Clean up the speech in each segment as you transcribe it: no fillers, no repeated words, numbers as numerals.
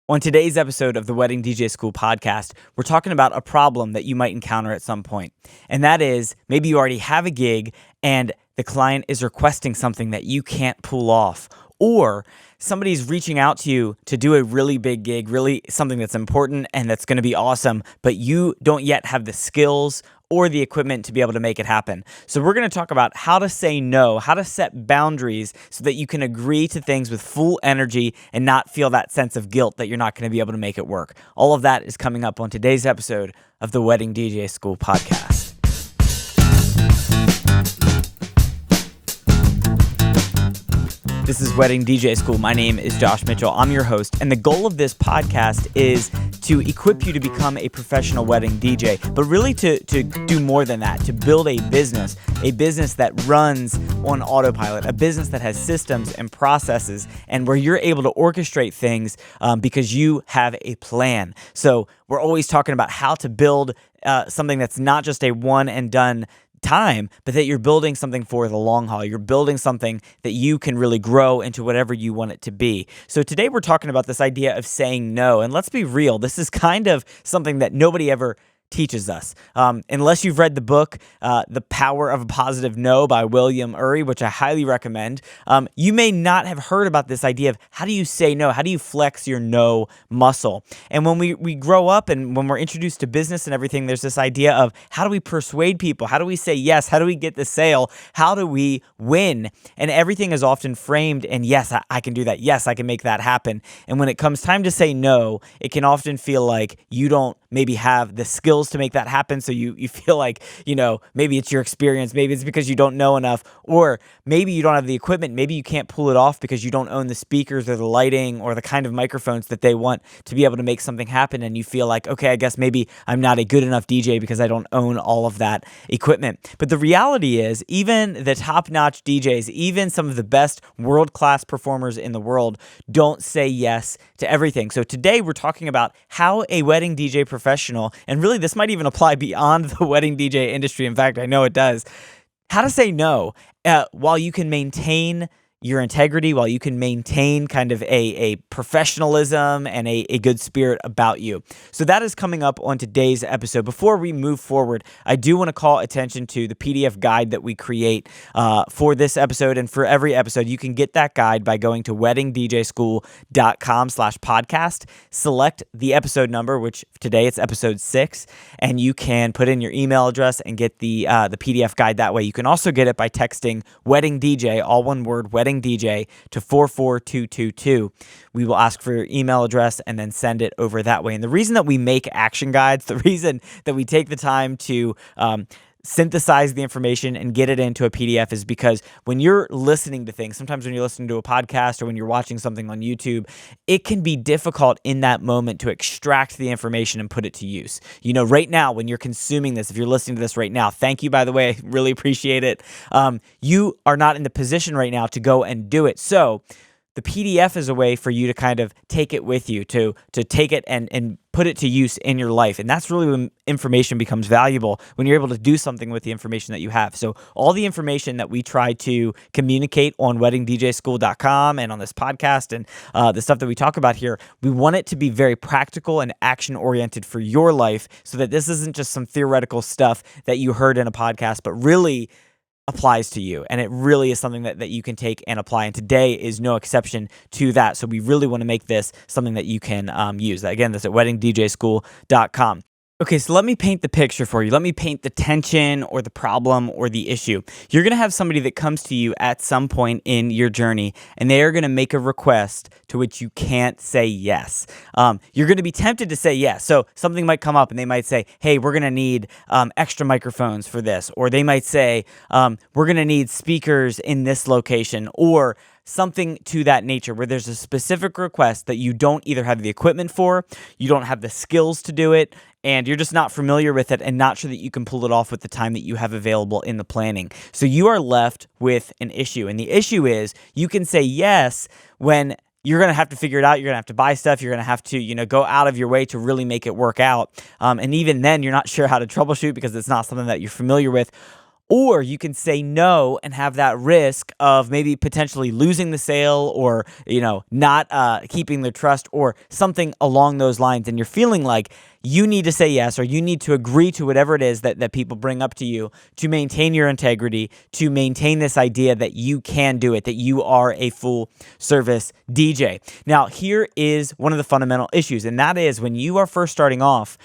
On today's episode of the Wedding DJ School podcast, we're talking about a problem that you might encounter at some point. And that is maybe you already have a gig and the client is requesting something that you can't pull off. Or somebody's reaching out to you to do a really big gig, really something that's important and that's going to be awesome, but you don't yet have the skills or the equipment to be able to make it happen. So we're going to talk about how to say no, how to set boundaries so that you can agree to things with full energy and not feel that sense of guilt that you're not going to be able to make it work. All of that is coming up on today's episode of the Wedding DJ School podcast. This is Wedding DJ School. My name is Josh Mitchell. I'm your host, and the goal of this podcast is to equip you to become a professional wedding DJ, but really to do more than that, to build a business that runs on autopilot, a business that has systems and processes, and where you're able to orchestrate things because you have a plan. So we're always talking about how to build something that's not just a one and done time, but that you're building something for the long haul. You're building something that you can really grow into whatever you want it to be. So today we're talking about this idea of saying no. And let's be real, this is kind of something that nobody ever teaches us. Unless you've read the book, The Power of a Positive No by William Ury, which I highly recommend, you may not have heard about this idea of how do you say no? How do you flex your no muscle? And when we grow up and when we're introduced to business and everything, there's this idea of how do we persuade people? How do we say yes? How do we get the sale? How do we win? And everything is often framed in, yes, I can do that. Yes, I can make that happen. And when it comes time to say no, it can often feel like you don't maybe have the skills to make that happen. So you feel like, maybe it's your experience, maybe it's because you don't know enough, or maybe you don't have the equipment, maybe you can't pull it off because you don't own the speakers or the lighting or the kind of microphones that they want to be able to make something happen. And you feel like, okay, I guess maybe I'm not a good enough DJ because I don't own all of that equipment. But the reality is, even the top-notch DJs, even some of the best world-class performers in the world don't say yes to everything. So today we're talking about how a wedding DJ professional, and really this might even apply beyond the wedding DJ industry. In fact, I know it does. How to say no while you can maintain your integrity, while you can maintain kind of a professionalism and a good spirit about you. So that is coming up on today's episode. Before we move forward, I do want to call attention to the PDF guide that we create for this episode and for every episode. You can get that guide by going to weddingdjschool.com/podcast, select the episode number, which today it's episode 6, and you can put in your email address and get the PDF guide that way. You can also get it by texting Wedding DJ, all one word, Wedding DJ, to 44222. We will ask for your email address and then send it over that way. And the reason that we make action guides, the reason that we take the time to synthesize the information and get it into a PDF is because when you're listening to things, sometimes when you're listening to a podcast or when you're watching something on YouTube, it can be difficult in that moment to extract the information and put it to use. Right now, when you're consuming this, if you're listening to this right now, thank you, by the way, I really appreciate it. You are not in the position right now to go and do it. So the PDF is a way for you to kind of take it with you, to take it and put it to use in your life. And that's really when information becomes valuable, when you're able to do something with the information that you have. So all the information that we try to communicate on weddingdjschool.com and on this podcast and the stuff that we talk about here, we want it to be very practical and action-oriented for your life so that this isn't just some theoretical stuff that you heard in a podcast, but really applies to you, and it really is something that you can take and apply, and today is no exception to that. So we really want to make this something that you can use. Again, that's at weddingdjschool.com. Okay, so let me paint the picture for you. Let me paint the tension or the problem or the issue. You're going to have somebody that comes to you at some point in your journey, and they are going to make a request to which you can't say yes. You're going to be tempted to say yes. So something might come up, and they might say, hey, we're going to need extra microphones for this. Or they might say, we're going to need speakers in this location. Or something to that nature where there's a specific request that you don't either have the equipment for, you don't have the skills to do it, and you're just not familiar with it and not sure that you can pull it off with the time that you have available in the planning. So you are left with an issue. And the issue is you can say yes when you're going to have to figure it out. You're going to have to buy stuff. You're going to have to, go out of your way to really make it work out. And even then, you're not sure how to troubleshoot because it's not something that you're familiar with. Or you can say no and have that risk of maybe potentially losing the sale, or, not keeping the trust, or something along those lines. And you're feeling like you need to say yes, or you need to agree to whatever it is that people bring up to you to maintain your integrity, to maintain this idea that you can do it, that you are a full service DJ. Now, here is one of the fundamental issues, and that is when you are first starting off,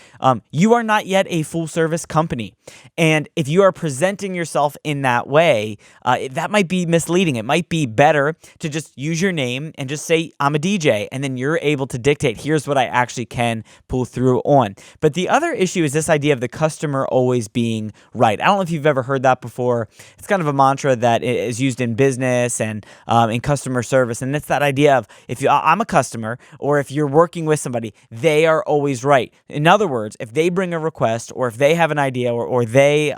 you are not yet a full service company. And if you are presenting yourself in that way, that might be misleading. It might be better to just use your name and just say, I'm a DJ, and then you're able to dictate, here's what I actually can pull through on. But the other issue is this idea of the customer always being right. I don't know if you've ever heard that before. It's kind of a mantra that is used in business and in customer service. And it's that idea of I'm a customer, or if you're working with somebody, they are always right. In other words, if they bring a request, or if they have an idea, or they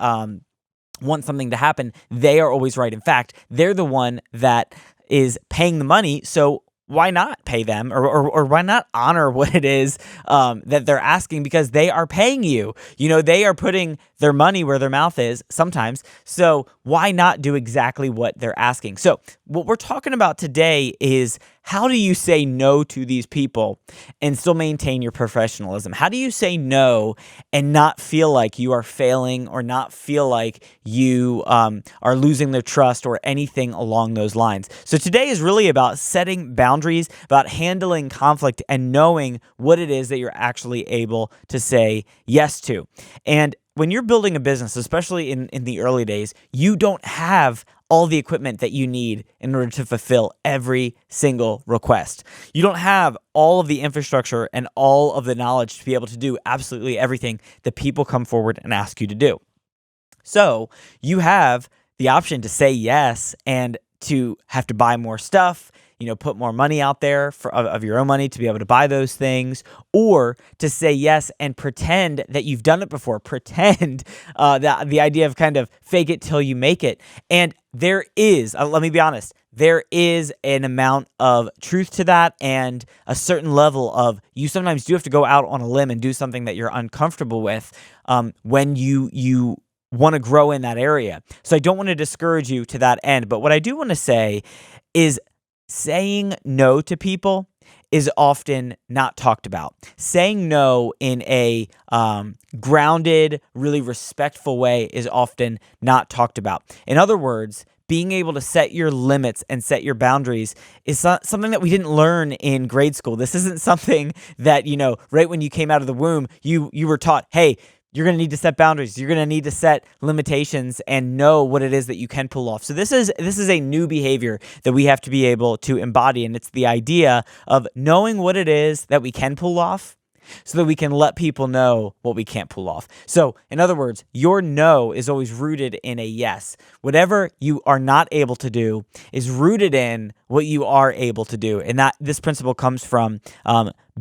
want something to happen, they are always right. In fact, they're the one that is paying the money. So why not pay them, or why not honor what it is that they're asking, because they are paying you. They are putting their money where their mouth is sometimes. So why not do exactly what they're asking? So what we're talking about today is, how do you say no to these people and still maintain your professionalism? How do you say no and not feel like you are failing, or not feel like you are losing their trust, or anything along those lines? So today is really about setting boundaries, about handling conflict, and knowing what it is that you're actually able to say yes to. And when you're building a business, especially in the early days, you don't have all the equipment that you need in order to fulfill every single request. You don't have all of the infrastructure and all of the knowledge to be able to do absolutely everything that people come forward and ask you to do. So you have the option to say yes and to have to buy more stuff, put more money out there of your own money to be able to buy those things, or to say yes and pretend that you've done it before. Pretend the idea of kind of fake it till you make it. And there is, let me be honest, there is an amount of truth to that, and a certain level of, you sometimes do have to go out on a limb and do something that you're uncomfortable with when you want to grow in that area. So I don't want to discourage you to that end. But what I do want to say is, saying no to people is often not talked about. Saying no in a grounded, really respectful way is often not talked about. In other words, being able to set your limits and set your boundaries is something that we didn't learn in grade school. This isn't something that, right when you came out of the womb, you were taught, hey, you're going to need to set boundaries. You're going to need to set limitations and know what it is that you can pull off. So this is a new behavior that we have to be able to embody. And it's the idea of knowing what it is that we can pull off, so that we can let people know what we can't pull off. So in other words, your no is always rooted in a yes. Whatever you are not able to do is rooted in what you are able to do. And that this principle comes from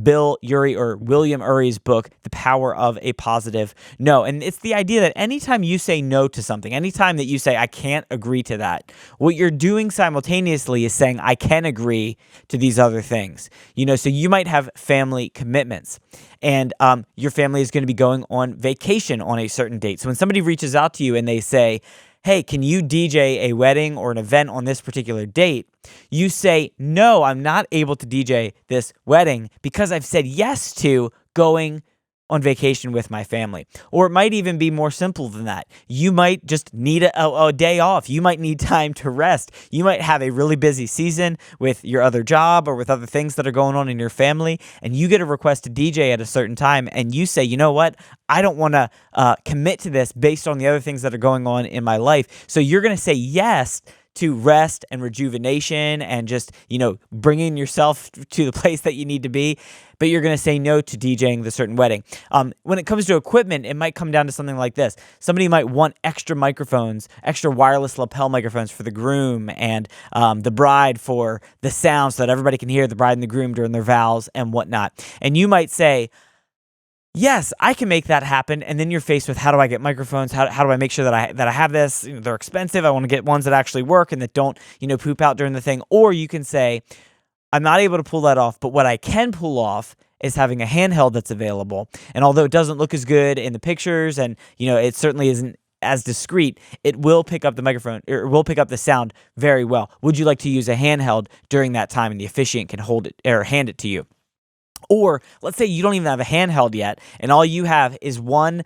Bill Ury, or William Ury's book, The Power of a Positive No. And it's the idea that anytime you say no to something, anytime that you say, I can't agree to that, what you're doing simultaneously is saying, I can agree to these other things. So you might have family commitments, and your family is going to be going on vacation on a certain date. So when somebody reaches out to you and they say, hey, can you DJ a wedding or an event on this particular date? You say, no, I'm not able to DJ this wedding because I've said yes to going on vacation with my family. Or it might even be more simple than that. You might just need a day off. You might need time to rest. You might have a really busy season with your other job or with other things that are going on in your family, and you get a request to DJ at a certain time, and you say, you know what? I don't want to commit to this based on the other things that are going on in my life. So you're going to say yes to rest and rejuvenation and just, bringing yourself to the place that you need to be, but you're going to say no to DJing the certain wedding. When it comes to equipment, it might come down to something like this. Somebody might want extra microphones, extra wireless lapel microphones for the groom and the bride for the sound so that everybody can hear the bride and the groom during their vows and whatnot. And you might say, yes, I can make that happen. And then you're faced with, how do I get microphones? How do I make sure that I have this? They're expensive. I want to get ones that actually work and that don't, poop out during the thing. Or you can say, I'm not able to pull that off, but what I can pull off is having a handheld that's available. And although it doesn't look as good in the pictures, and it certainly isn't as discreet, it will pick up the microphone, or will pick up the sound very well. Would you like to use a handheld during that time, and the officiant can hold it or hand it to you? Or let's say you don't even have a handheld yet, and all you have is one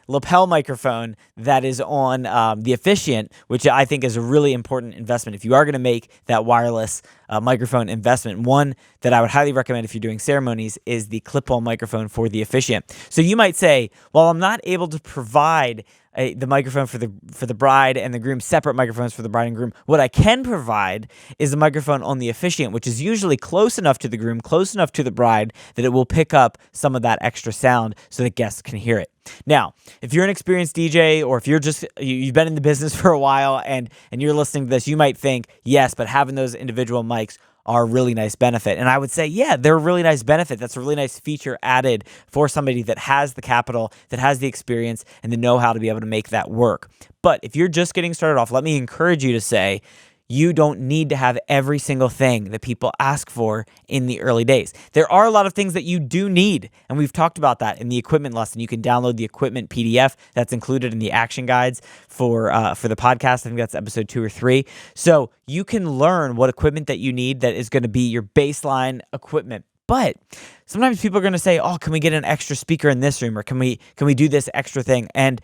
lapel microphone that is on the officiant, which I think is a really important investment. If you are going to make that wireless microphone investment, one that I would highly recommend if you're doing ceremonies is the clip-on microphone for the officiant. So you might say, well, I'm not able to provide the microphone for the bride and the groom, separate microphones for the bride and groom. What I can provide is the microphone on the officiant, which is usually close enough to the groom, close enough to the bride, that it will pick up some of that extra sound so that guests can hear it. Now, if you're an experienced DJ, or if you've been in the business for a while and you're listening to this, you might think, yes, but having those individual mics are a really nice benefit. And I would say, yeah, they're a really nice benefit. That's a really nice feature added for somebody that has the capital, that has the experience, and the know-how to be able to make that work. But if you're just getting started off, let me encourage you to say, you don't need to have every single thing that people ask for in the early days. There are a lot of things that you do need, and we've talked about that in the equipment lesson. You can download the equipment PDF that's included in the action guides for the podcast. I think that's episode 2 or 3. So you can learn what equipment that you need that is going to be your baseline equipment. But sometimes people are going to say, oh, can we get an extra speaker in this room, or can we do this extra thing? And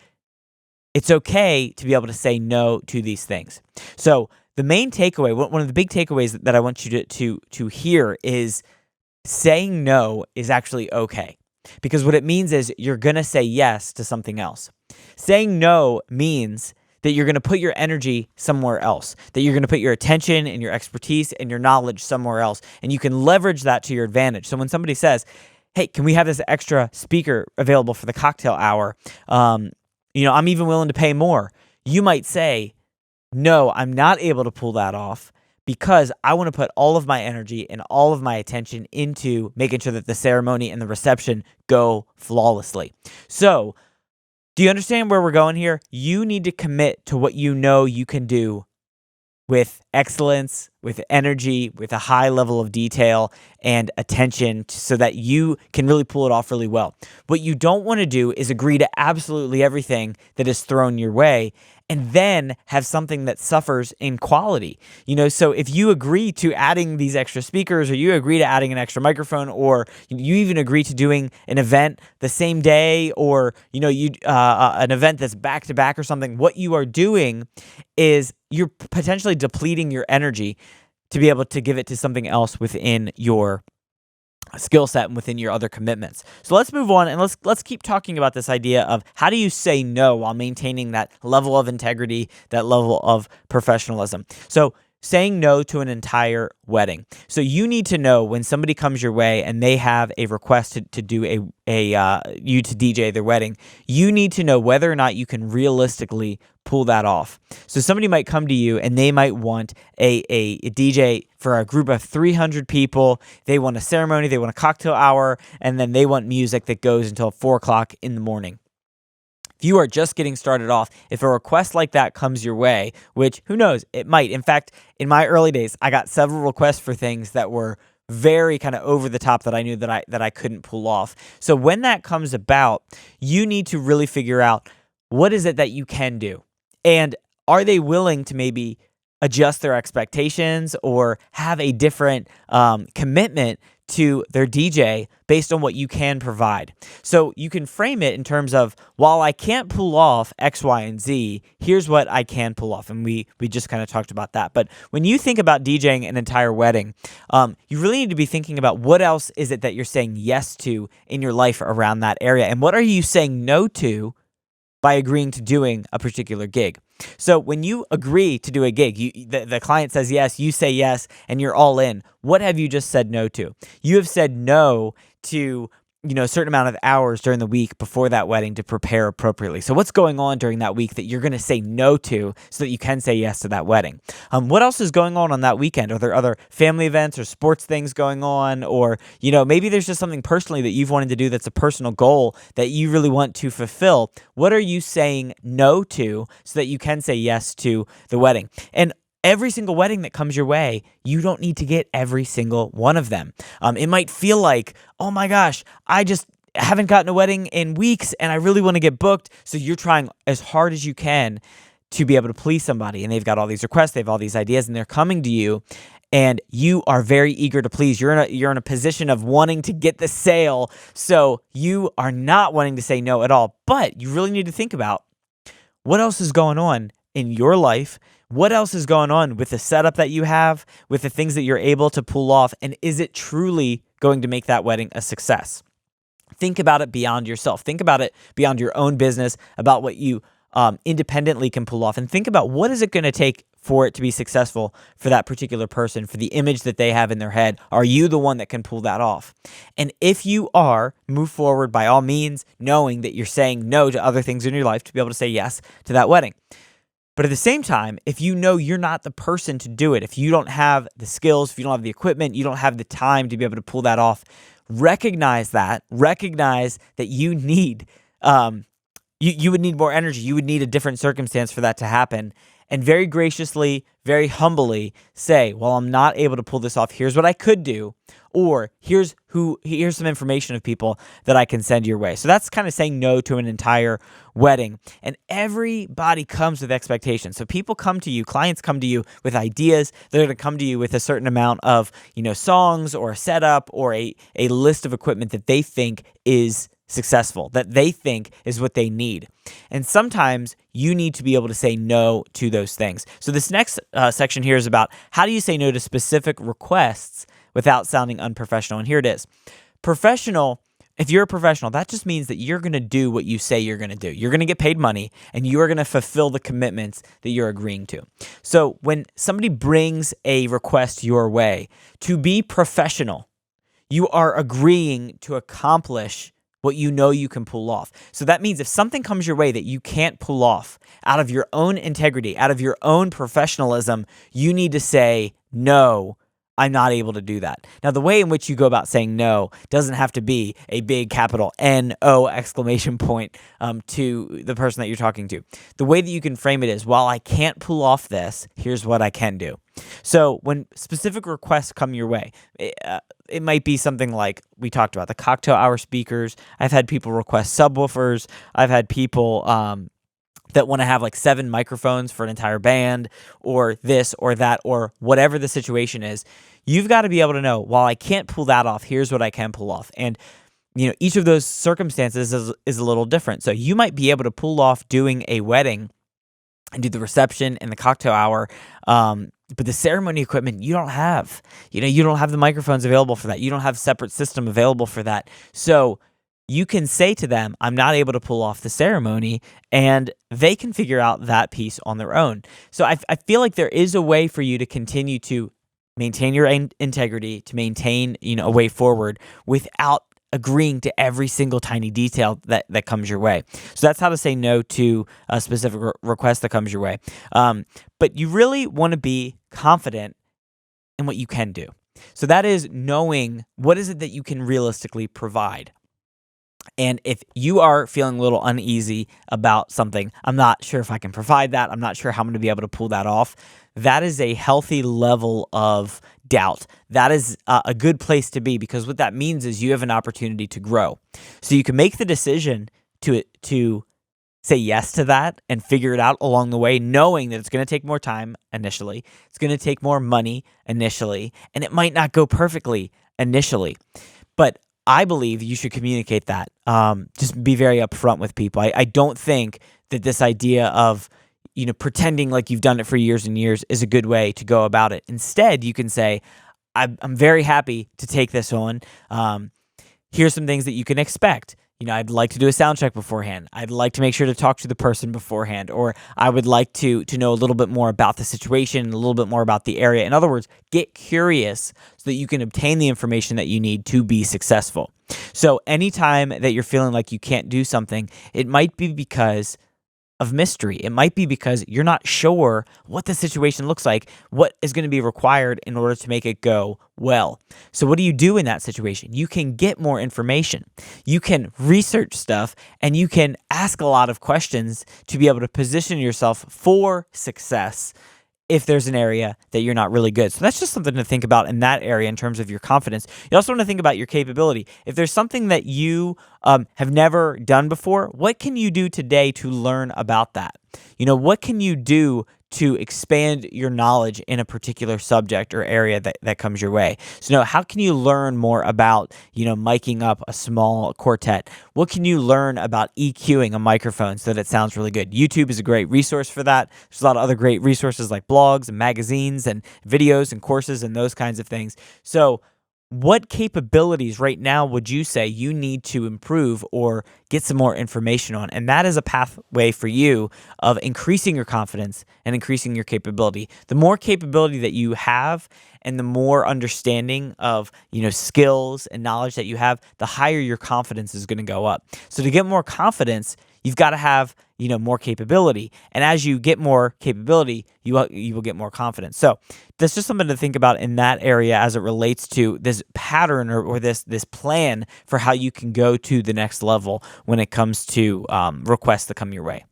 it's okay to be able to say no to these things. So the main takeaway, one of the big takeaways that I want you to hear is saying no is actually okay. Because what it means is you're going to say yes to something else. Saying no means that you're going to put your energy somewhere else, that you're going to put your attention and your expertise and your knowledge somewhere else, and you can leverage that to your advantage. So when somebody says, hey, can we have this extra speaker available for the cocktail hour? I'm even willing to pay more. You might say, no, I'm not able to pull that off because I want to put all of my energy and all of my attention into making sure that the ceremony and the reception go flawlessly. So, do you understand where we're going here? You need to commit to what you know you can do with excellence, with energy, with a high level of detail and attention so that you can really pull it off really well. What you don't want to do is agree to absolutely everything that is thrown your way and then have something that suffers in quality. So if you agree to adding these extra speakers, or you agree to adding an extra microphone, or you even agree to doing an event the same day, or an event that's back to back or something, what you are doing is you're potentially depleting your energy to be able to give it to something else within your skill set and within your other commitments. So let's move on, and let's keep talking about this idea of how do you say no while maintaining that level of integrity, that level of professionalism. So saying no to an entire wedding. So you need to know when somebody comes your way and they have a request to do you to DJ their wedding, you need to know whether or not you can realistically pull that off. So somebody might come to you and they might want a DJ for a group of 300 people. They want a ceremony, they want a cocktail hour, and then they want music that goes until 4 o'clock in the morning. If you are just getting started off, if a request like that comes your way, which who knows, it might. In fact, in my early days, I got several requests for things that were very kind of over the top that I knew that I couldn't pull off. So when that comes about, you need to really figure out what is it that you can do, and are they willing to maybe adjust their expectations or have a different commitment to their DJ based on what you can provide. So you can frame it in terms of, while I can't pull off X, Y, and Z, here's what I can pull off. And we just kind of talked about that. But when you think about DJing an entire wedding, you really need to be thinking about what else is it that you're saying yes to in your life around that area. And what are you saying no to by agreeing to doing a particular gig? So when you agree to do a gig, the client says yes, you say yes, and you're all in. What have you just said no to? You have said no to a certain amount of hours during the week before that wedding to prepare appropriately. So what's going on during that week that you're going to say no to so that you can say yes to that wedding? What else is going on that weekend? Are there other family events or sports things going on? Or, maybe there's just something personally that you've wanted to do that's a personal goal that you really want to fulfill. What are you saying no to so that you can say yes to the wedding? And every single wedding that comes your way, you don't need to get every single one of them. It might feel like, oh my gosh, I just haven't gotten a wedding in weeks and I really want to get booked. So you're trying as hard as you can to be able to please somebody, and they've got all these requests, they have all these ideas, and they're coming to you, and you are very eager to please. You're in a position of wanting to get the sale, so you are not wanting to say no at all. But you really need to think about what else is going on in your life. What else is going on with the setup that you have, with the things that you're able to pull off, and is it truly going to make that wedding a success? Think about it beyond yourself. Think about it beyond your own business, about what you independently can pull off, and think about what is it going to take for it to be successful for that particular person, for the image that they have in their head. Are you the one that can pull that off? And if you are, move forward by all means, knowing that you're saying no to other things in your life to be able to say yes to that wedding. But at the same time, if you know you're not the person to do it, if you don't have the skills, if you don't have the equipment, you don't have the time to be able to pull that off, recognize that you need you would need more energy. You would need a different circumstance for that to happen. And very graciously, very humbly say, well, I'm not able to pull this off. Here's what I could do. Or here's some information of people that I can send your way. So that's kind of saying no to an entire wedding. And everybody comes with expectations. So people come to you, clients come to you with ideas. They're going to come to you with a certain amount of, songs or a setup or a list of equipment that they think is successful, that they think is what they need. And sometimes you need to be able to say no to those things. So this next section here is about how do you say no to specific requests without sounding unprofessional. And here it is. Professional, if you're a professional, that just means that you're going to do what you say you're going to do. You're going to get paid money and you are going to fulfill the commitments that you're agreeing to. So when somebody brings a request your way, to be professional, you are agreeing to accomplish what you know you can pull off. So that means if something comes your way that you can't pull off out of your own integrity, out of your own professionalism, you need to say, no, I'm not able to do that. Now, the way in which you go about saying no doesn't have to be a big capital N-O exclamation point to the person that you're talking to. The way that you can frame it is, while I can't pull off this, here's what I can do. So when specific requests come your way, it might be something like we talked about, the cocktail hour speakers. I've had people request subwoofers. I've had people that want to have like 7 microphones for an entire band, or this or that, or whatever the situation is. You've got to be able to know, while I can't pull that off, here's what I can pull off. And each of those circumstances is a little different. So you might be able to pull off doing a wedding and do the reception and the cocktail hour, but the ceremony equipment you don't have. You don't have the microphones available for that. You don't have a separate system available for that. So you can say to them, I'm not able to pull off the ceremony, and they can figure out that piece on their own. So I feel like there is a way for you to continue to maintain your integrity, to maintain a way forward without agreeing to every single tiny detail that comes your way. So that's how to say no to a specific request that comes your way. But you really want to be confident in what you can do. So that is knowing what is it that you can realistically provide. And if you are feeling a little uneasy about something, I'm not sure if I can provide that, I'm not sure how I'm going to be able to pull that off, that is a healthy level of doubt. That is a good place to be, because what that means is you have an opportunity to grow. So you can make the decision to say yes to that and figure it out along the way, knowing that it's going to take more time initially, it's going to take more money initially, and it might not go perfectly initially. But I believe you should communicate that. Just be very upfront with people. I don't think that this idea of pretending like you've done it for years and years is a good way to go about it. Instead, you can say, I'm very happy to take this on. Here's some things that you can expect. I'd like to do a sound check beforehand. I'd like to make sure to talk to the person beforehand, or I would like to know a little bit more about the situation, a little bit more about the area. In other words, get curious so that you can obtain the information that you need to be successful. So anytime that you're feeling like you can't do something, it might be because of mystery. It might be because you're not sure what the situation looks like, what is going to be required in order to make it go well. So what do you do in that situation? You can get more information. You can research stuff, and you can ask a lot of questions to be able to position yourself for success if there's an area that you're not really good. So that's just something to think about in that area in terms of your confidence. You also want to think about your capability. If there's something that you have never done before, what can you do today to learn about that? What can you do to expand your knowledge in a particular subject or area that comes your way? So how can you learn more about, miking up a small quartet? What can you learn about EQing a microphone so that it sounds really good? YouTube is a great resource for that. There's a lot of other great resources like blogs and magazines and videos and courses and those kinds of things. So what capabilities right now would you say you need to improve or get some more information on? And that is a pathway for you of increasing your confidence and increasing your capability. The more capability that you have and the more understanding of, skills and knowledge that you have, the higher your confidence is going to go up. So to get more confidence, you've got to have, more capability. And as you get more capability, you will get more confidence. So that's just something to think about in that area as it relates to this pattern or this plan for how you can go to the next level when it comes to requests that come your way.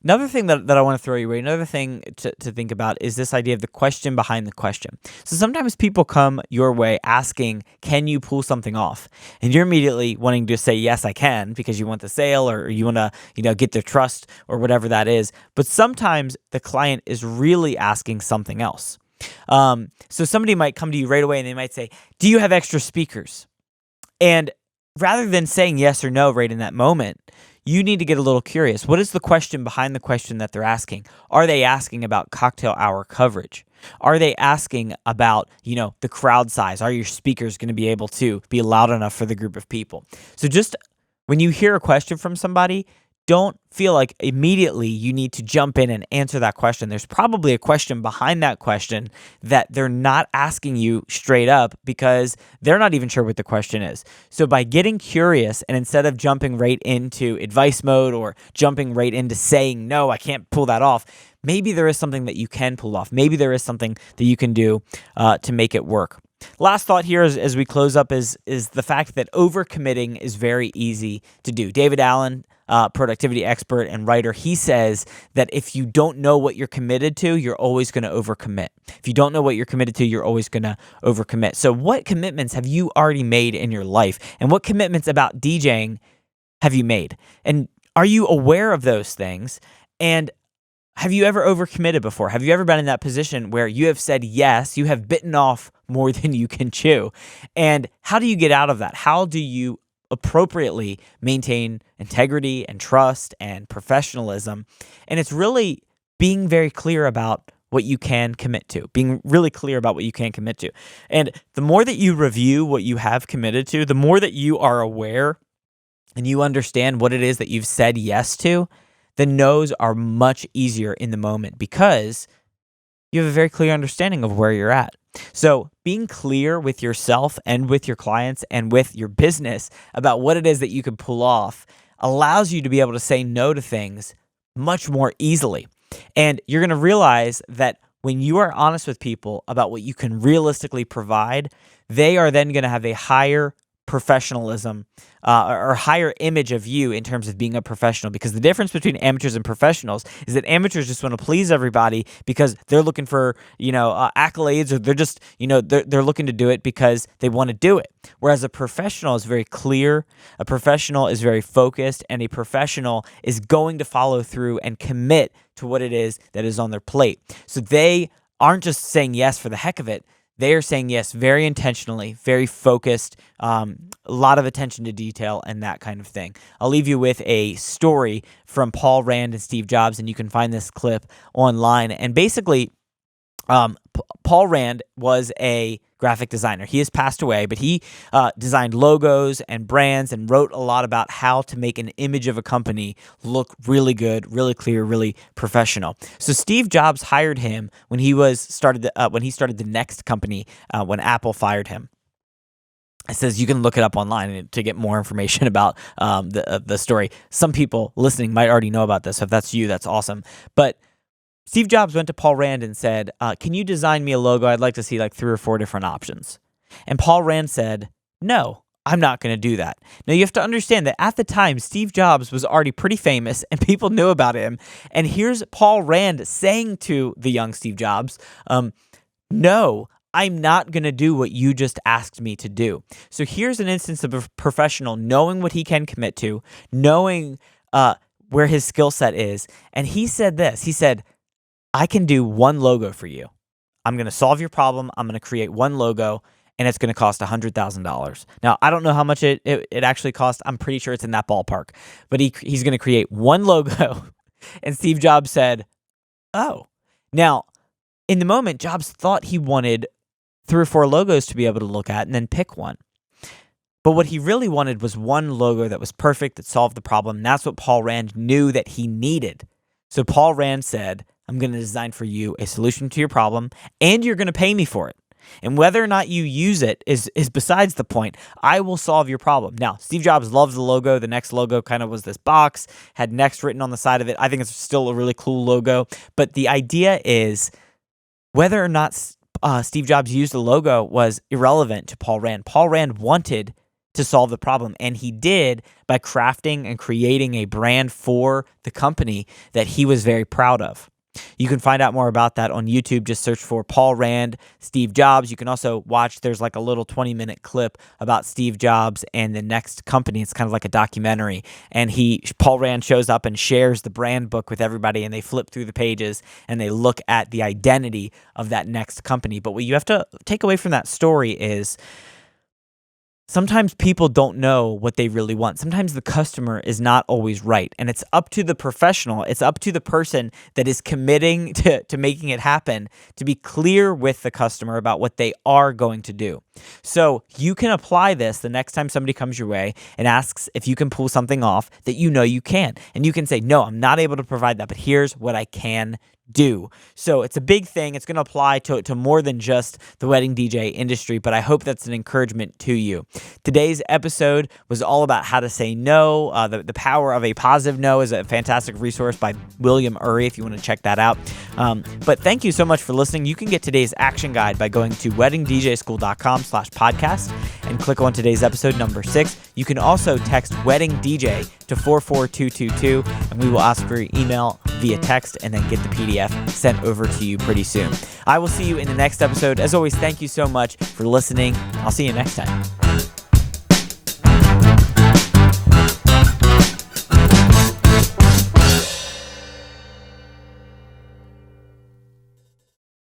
Another thing that I want to throw your way, another thing to think about is this idea of the question behind the question. So sometimes people come your way asking, can you pull something off? And you're immediately wanting to say, yes, I can, because you want the sale or you want to, get their trust or whatever that is. But sometimes the client is really asking something else. So somebody might come to you right away and they might say, do you have extra speakers? And rather than saying yes or no right in that moment, you need to get a little curious. What is the question behind the question that they're asking? Are they asking about cocktail hour coverage? Are they asking about, the crowd size? Are your speakers going to be able to be loud enough for the group of people? So just when you hear a question from somebody, don't feel like immediately you need to jump in and answer that question. There's probably a question behind that question that they're not asking you straight up because they're not even sure what the question is. So by getting curious and instead of jumping right into advice mode or jumping right into saying, no, I can't pull that off, maybe there is something that you can pull off. Maybe there is something that you can do to make it work. Last thought here as we close up is the fact that overcommitting is very easy to do. David Allen, productivity expert and writer, he says that if you don't know what you're committed to, you're always going to overcommit. If you don't know what you're committed to, you're always going to overcommit. So what commitments have you already made in your life? And what commitments about DJing have you made? And are you aware of those things? And have you ever overcommitted before? Have you ever been in that position where you have said yes, you have bitten off more than you can chew? And how do you get out of that? How do you appropriately maintain integrity and trust and professionalism? And it's really being very clear about what you can commit to, being really clear about what you can commit to. And the more that you review what you have committed to, the more that you are aware and you understand what it is that you've said yes to, the no's are much easier in the moment because you have a very clear understanding of where you're at. So being clear with yourself and with your clients and with your business about what it is that you can pull off allows you to be able to say no to things much more easily. And you're going to realize that when you are honest with people about what you can realistically provide, they are then going to have a higher professionalism or higher image of you in terms of being a professional, because the difference between amateurs and professionals is that amateurs just want to please everybody because they're looking for accolades, or they're just they're looking to do it because they want to do it, whereas a professional is very clear, a professional is very focused, and a professional is going to follow through and commit to what it is that is on their plate. So they aren't just saying yes for the heck of it. They are saying yes very intentionally, very focused, a lot of attention to detail and that kind of thing. I'll leave you with a story from Paul Rand and Steve Jobs, and you can find this clip online. And basically, Paul Rand was a graphic designer. He has passed away, but he designed logos and brands and wrote a lot about how to make an image of a company look really good, really clear, really professional. So Steve Jobs hired him when he started the Next company when Apple fired him. It says you can look it up online to get more information about the story. Some people listening might already know about this. So if that's you, that's awesome. But Steve Jobs went to Paul Rand and said, can you design me a logo? I'd like to see like 3 or 4 different options. And Paul Rand said, no, I'm not going to do that. Now, you have to understand that at the time, Steve Jobs was already pretty famous and people knew about him. And here's Paul Rand saying to the young Steve Jobs, no, I'm not going to do what you just asked me to do. So here's an instance of a professional knowing what he can commit to, knowing where his skill set is. And he said this. He said, I can do one logo for you. I'm going to solve your problem. I'm going to create one logo, and it's going to cost $100,000. Now, I don't know how much it actually cost. I'm pretty sure it's in that ballpark. But he's going to create one logo. And Steve Jobs said, oh. Now, in the moment, Jobs thought he wanted 3 or 4 logos to be able to look at and then pick one. But what he really wanted was one logo that was perfect, that solved the problem. And that's what Paul Rand knew that he needed. So Paul Rand said, I'm going to design for you a solution to your problem, and you're going to pay me for it. And whether or not you use it is besides the point. I will solve your problem. Now, Steve Jobs loves the logo. The next logo kind of was this box, had next written on the side of it. I think it's still a really cool logo. But the idea is whether or not Steve Jobs used the logo was irrelevant to Paul Rand. Paul Rand wanted to solve the problem, and he did by crafting and creating a brand for the company that he was very proud of. You can find out more about that on YouTube. Just search for Paul Rand, Steve Jobs. You can also watch, there's like a little 20-minute clip about Steve Jobs and the next company. It's kind of like a documentary. And Paul Rand shows up and shares the brand book with everybody, and they flip through the pages and they look at the identity of that next company. But what you have to take away from that story is sometimes people don't know what they really want. Sometimes the customer is not always right. And it's up to the professional. It's up to the person that is committing to making it happen to be clear with the customer about what they are going to do. So you can apply this the next time somebody comes your way and asks if you can pull something off that you know you can. And you can say, no, I'm not able to provide that, but here's what I can do. So it's a big thing. It's going to apply to more than just the wedding DJ industry, but I hope that's an encouragement to you. Today's episode was all about how to say no. The Power of a Positive No is a fantastic resource by William Ury if you want to check that out. But thank you so much for listening. You can get today's action guide by going to weddingdjschool.com/podcast and click on today's episode number 6. You can also text Wedding DJ to 44222, and we will ask for your email via text and then get the PDF sent over to you pretty soon. I will see you in the next episode. As always, thank you so much for listening. I'll see you next time.